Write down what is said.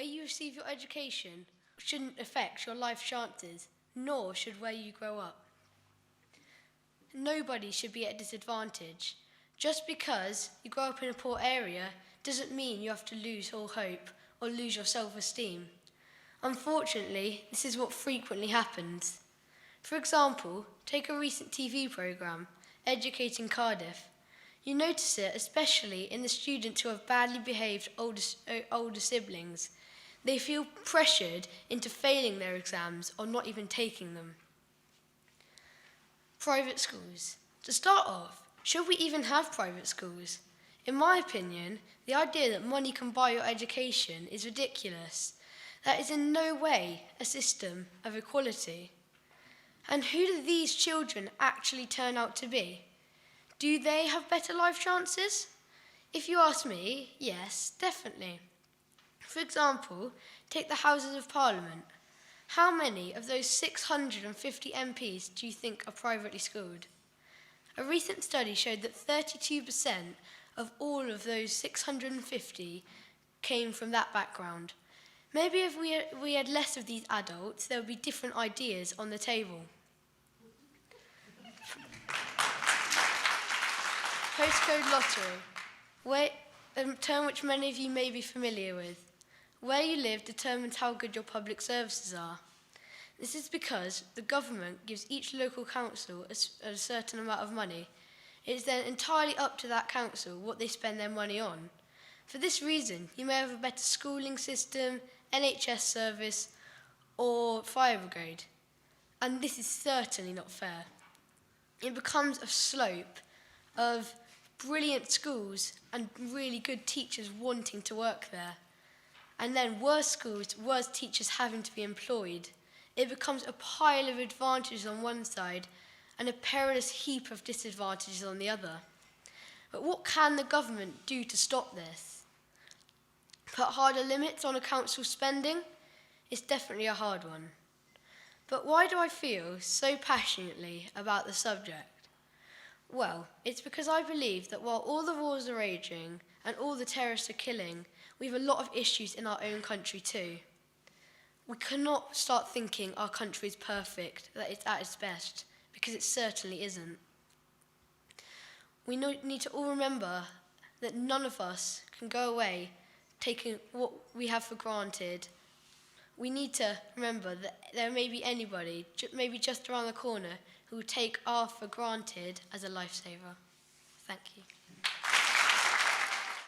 you receive your education shouldn't affect your life chances, nor should where you grow up. Nobody should be at a disadvantage. Just because you grow up in a poor area doesn't mean you have to lose all hope or lose your self-esteem. Unfortunately, this is what frequently happens. For example, take a recent TV programme, Educating Cardiff. You notice it especially in the students who have badly behaved older siblings. They feel pressured into failing their exams or not even taking them. Private schools. To start off, should we even have private schools? In my opinion, the idea that money can buy your education is ridiculous. That is in no way a system of equality. And who do these children actually turn out to be? Do they have better life chances? If you ask me, yes, definitely. For example, take the Houses of Parliament. How many of those 650 MPs do you think are privately schooled? A recent study showed that 32% of all of those 650 came from that background. Maybe if we had less of these adults, there would be different ideas on the table. Postcode lottery, a term which many of you may be familiar with. Where you live determines how good your public services are. This is because the government gives each local council a certain amount of money. It is then entirely up to that council what they spend their money on. For this reason, you may have a better schooling system, NHS service, or fire brigade. And this is certainly not fair. It becomes a slope of brilliant schools and really good teachers wanting to work there. And then worse schools, worse teachers having to be employed. It becomes a pile of advantages on one side and a perilous heap of disadvantages on the other. But what can the government do to stop this? Put harder limits on a council's spending? It's definitely a hard one. But why do I feel so passionately about the subject? Well, it's because I believe that while all the wars are raging and all the terrorists are killing, we have a lot of issues in our own country too. We cannot start thinking our country is perfect, that it's at its best, because it certainly isn't. We need to all remember that none of us can go away taking what we have for granted. We need to remember that there may be anybody, maybe just around the corner, who will take our for granted as a lifesaver. Thank you.